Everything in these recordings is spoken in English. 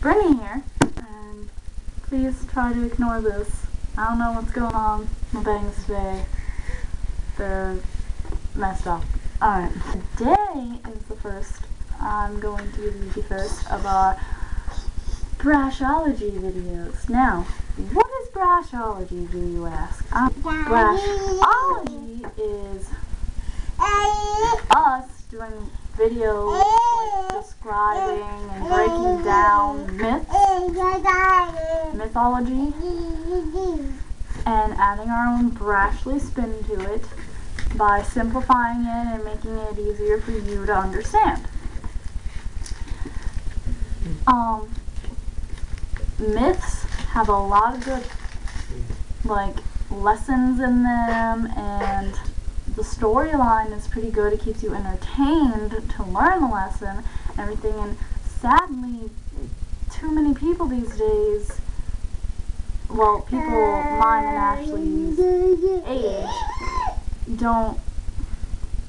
Brittany here, and please try to ignore this. I don't know what's going on with my bangs today. They're messed up. Alright, today is the first, I'm going to give you the first of our Brashology videos. Now, what is Brashology, do you ask? Brashology is us doing videos like describing and breaking down myths, mythology, and adding our own Brashly spin to it by simplifying it and making it easier for you to understand. Myths have a lot of good lessons in them, and the storyline is pretty good. It keeps you entertained to learn the lesson and everything, and sadly too many people these days, well, people mine and Ashley's age, don't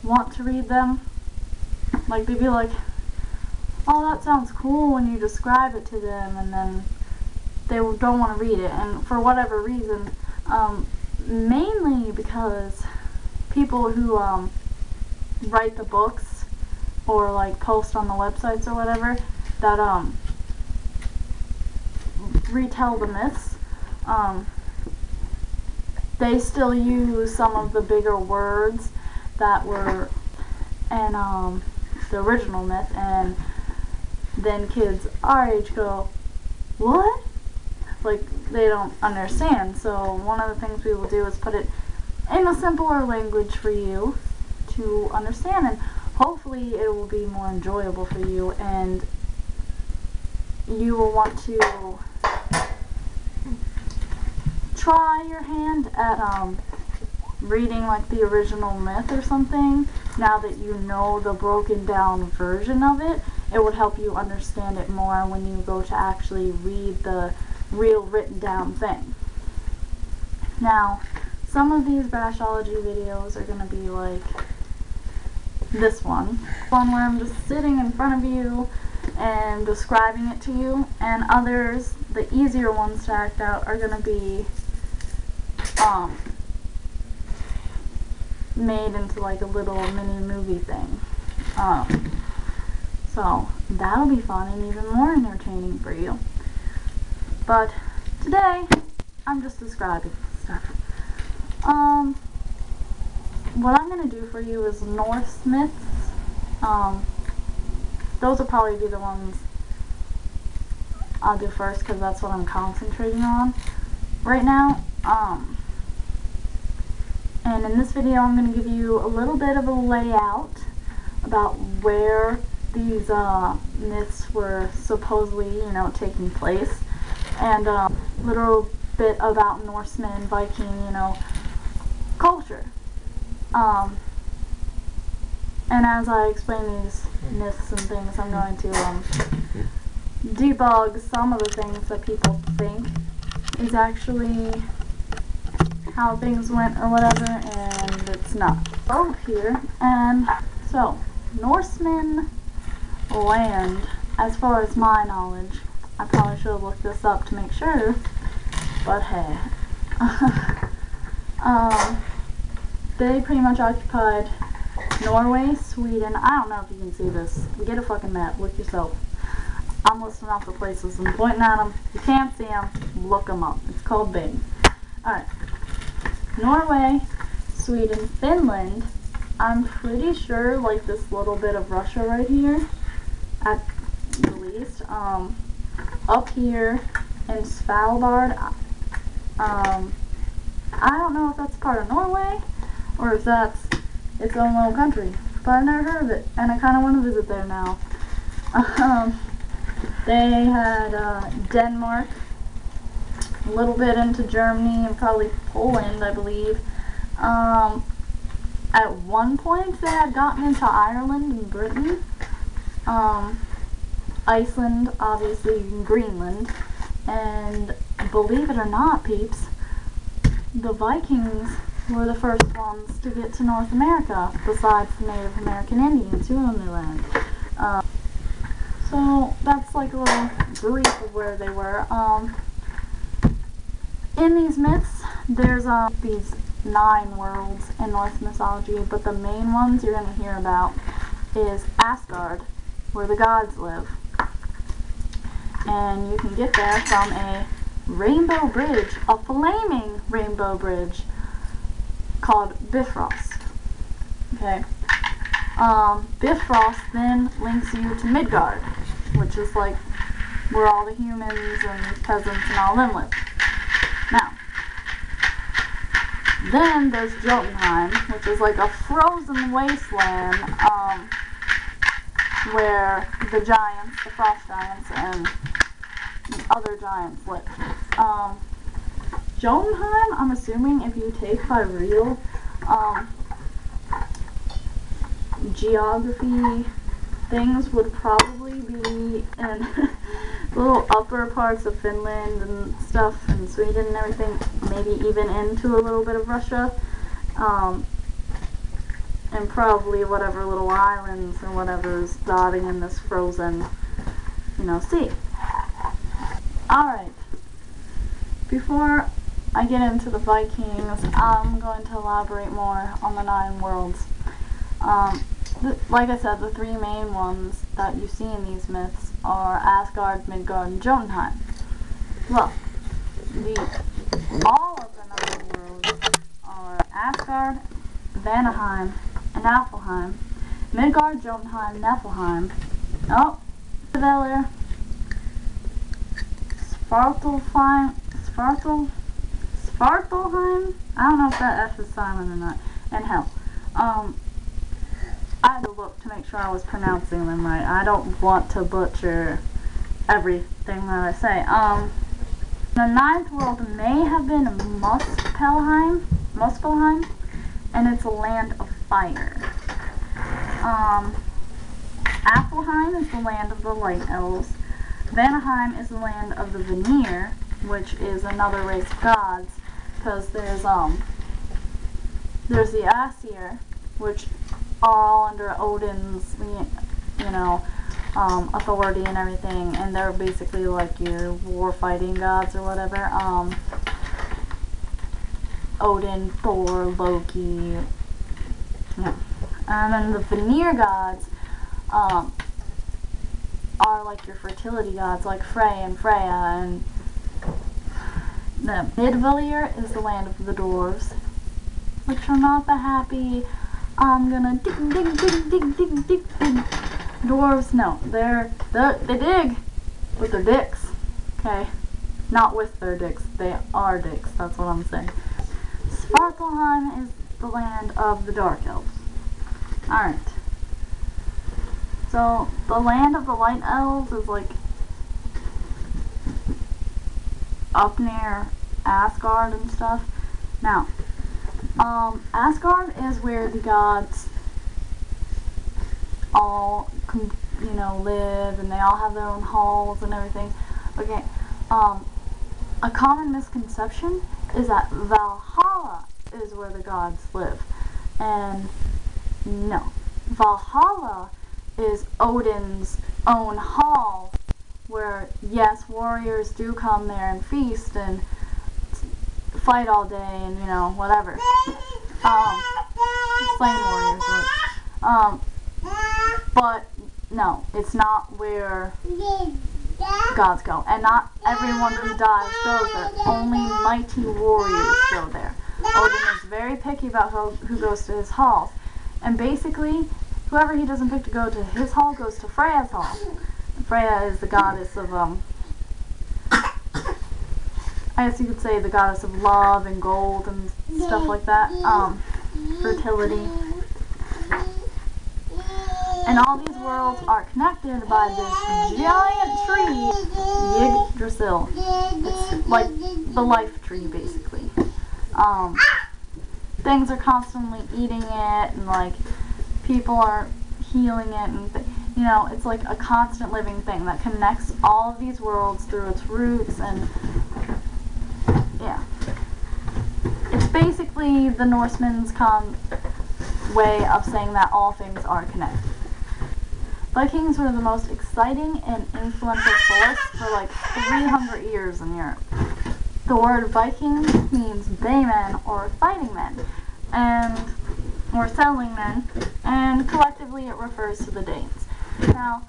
want to read them. Like, they'd be like, oh, that sounds cool when you describe it to them, and then they don't want to read it, and for whatever reason, mainly because people who write the books or post on the websites or whatever that retell the myths, they still use some of the bigger words that were in the original myth, and then kids our age go, what? Like, they don't understand. So one of the things we will do is put it in a simpler language for you to understand, and hopefully it will be more enjoyable for you, and you will want to try your hand at reading the original myth or something. Now that you know the broken down version of it, it would help you understand it more when you go to actually read the real written down thing. Now, some of these Brashology videos are going to be like this one where I'm just sitting in front of you and describing it to you, and others, the easier ones to act out, are going to be made into a little mini movie thing. So that'll be fun and even more entertaining for you. But today, I'm just describing stuff. What I'm going to do for you is Norse myths. Those will probably be the ones I'll do first, because that's what I'm concentrating on right now. And in this video, I'm going to give you a little bit of a layout about where these myths were supposedly, taking place, and a little bit about Norseman, Viking, culture. And as I explain these myths and things, I'm going to debug some of the things that people think is actually how things went or whatever, and it's not. Oh, here, and so, Norseman land, as far as my knowledge, I probably should have looked this up to make sure, but hey. They pretty much occupied Norway, Sweden. I don't know if you can see this. Get a fucking map. Look yourself. I'm listing off the places and pointing at them. If you can't see them, look them up. It's called Bing. Alright. Norway, Sweden, Finland. I'm pretty sure, this little bit of Russia right here, at the least. Up here in Svalbard. I don't know if that's part of Norway, or if that's its own little country, but I've never heard of it, and I kind of want to visit there now. They had Denmark, a little bit into Germany, and probably Poland, I believe. At one point, they had gotten into Ireland and Britain, Iceland, obviously, and Greenland, and believe it or not, peeps, the Vikings were the first ones to get to North America, besides the Native American Indians who owned the land. So that's like a little brief of where they were. In these myths, there's these 9 worlds in Norse mythology, but the main ones you're going to hear about is Asgard, where the gods live. And you can get there from a rainbow bridge, a flaming rainbow bridge called Bifrost. Okay. Bifrost then links you to Midgard, which is like where all the humans and peasants and all them live. Now, then there's Jotunheim, which is like a frozen wasteland, where the giants, the frost giants, and other giants live. Jotunheim, I'm assuming if you take by real, geography things, would probably be in little upper parts of Finland and stuff, and Sweden and everything, maybe even into a little bit of Russia, and probably whatever little islands or whatever's dotting in this frozen, sea. Alright, before I get into the Vikings, I'm going to elaborate more on the 9 worlds. Like I said, the 3 main ones that you see in these myths are Asgard, Midgard, and Jotunheim. Well, all of the 9 worlds are Asgard, Vanaheim, and Niflheim. Midgard, Jotunheim, Niflheim. Oh, Veller, Svartalfheim? I don't know if that F is silent or not. And Hell. I had to look to make sure I was pronouncing them right. I don't want to butcher everything that I say. The 9th world may have been Muspelheim, and it's a land of fire. Niflheim is the land of the light elves. Vanaheim is the land of the Vanir, which is another race of gods, because there's the Aesir, which are all under Odin's, authority and everything, and they're basically like your war fighting gods or whatever. Odin, Thor, Loki, and then the Vanir gods are like your fertility gods, like Frey and Freya, and the Midvalir is the land of the dwarves, which are not that happy. I'm gonna dig. Dwarves, no, they dig with their dicks, okay? Not with their dicks, they are dicks, that's what I'm saying. Svartalfheim is the land of the dark elves. Alright. So, the land of the light elves is like up near Asgard and stuff. Now, Asgard is where the gods all, live, and they all have their own halls and everything. Okay, a common misconception is that Valhalla is where the gods live. And no. Valhalla is Odin's own hall, where, yes, warriors do come there and feast and fight all day and, whatever. Slain warriors. But, no, it's not where gods go. And not everyone who dies goes there. Only mighty warriors go there. Odin is very picky about who goes to his halls. And basically, whoever he doesn't pick to go to his hall goes to Freya's hall. Freya is the goddess of, I guess you could say the goddess of love and gold and stuff like that. Fertility. And all these worlds are connected by this giant tree, Yggdrasil. It's like the life tree, basically. Things are constantly eating it, and like people are healing it, and it's like a constant living thing that connects all of these worlds through its roots, and yeah. It's basically the Norsemen's way of saying that all things are connected. Vikings were the most exciting and influential force for like 300 years in Europe. The word Vikings means baymen or fighting men, or settling men, and collectively it refers to the Danes. Now,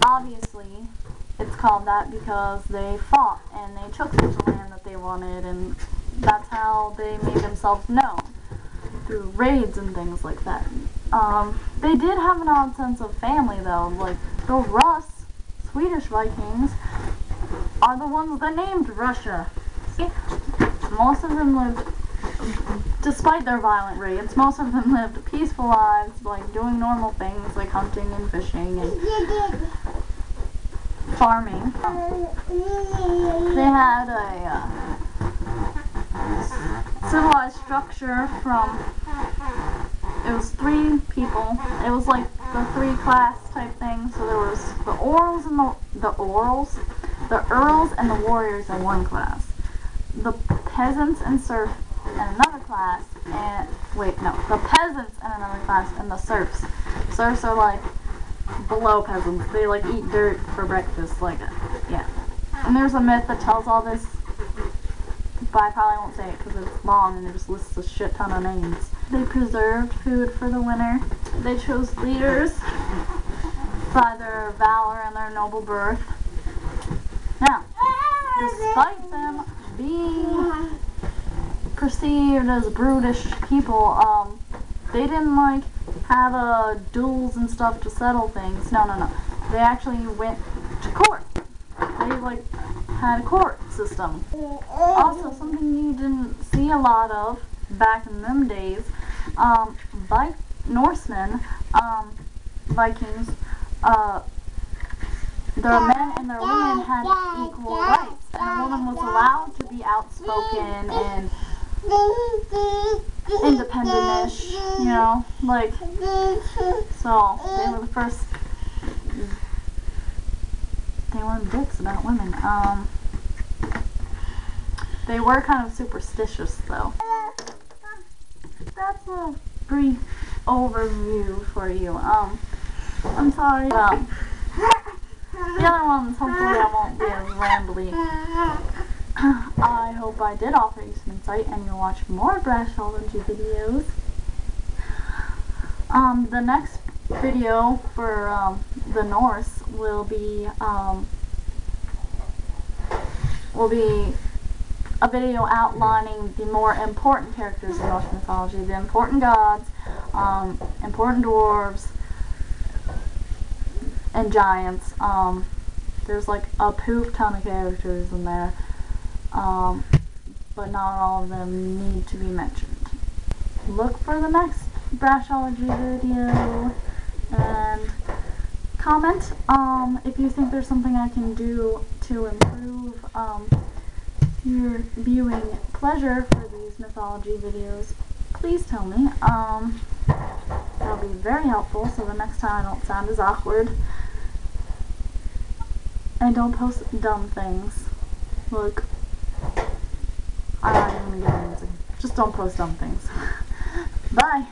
obviously, it's called that because they fought and they took the land that they wanted, and that's how they made themselves known, through raids and things like that. They did have an odd sense of family though. Like the Swedish Vikings, are the ones that named Russia. Most of them lived, despite their violent raids, most of them lived peaceful lives, like doing normal things like hunting and fishing and farming. They had a civilized structure from, it was 3 people. It was like the 3-class type thing. So there was the Earls and the warriors in one class. The peasants and serfs in another class. The peasants in another class and the serfs. Serfs are like below peasants. They like eat dirt for breakfast, yeah. And there's a myth that tells all this, but I probably won't say it because it's long and it just lists a shit ton of names. They preserved food for the winter. They chose leaders by their valor and their noble birth. Now, despite them being perceived as brutish people, they didn't like have duels and stuff to settle things. No. They actually went to court. They like had a court system. Also, something you didn't see a lot of back in them days, Norsemen, Vikings, their men and their women had equal rights, and a woman was allowed to be outspoken and independent-ish, you know, like, so they were the first, they weren't dicks about women. They were kind of superstitious though. That's a brief overview for you. I'm sorry. The other ones, hopefully I won't be as rambly. I hope I did offer you some insight and you'll watch more Brashology videos. The next video for the Norse will be a video outlining the more important characters in Norse mythology, the important gods, important dwarves, and giants. There's like a poop ton of characters in there, but not all of them need to be mentioned. Look for the next Brashology video, and comment if you think there's something I can do to improve your viewing pleasure for these mythology videos. Please tell me. That'll be very helpful, so the next time I don't sound as awkward. And don't post dumb things. Look, I'm not even gonna get into it. Just don't post dumb things. Bye!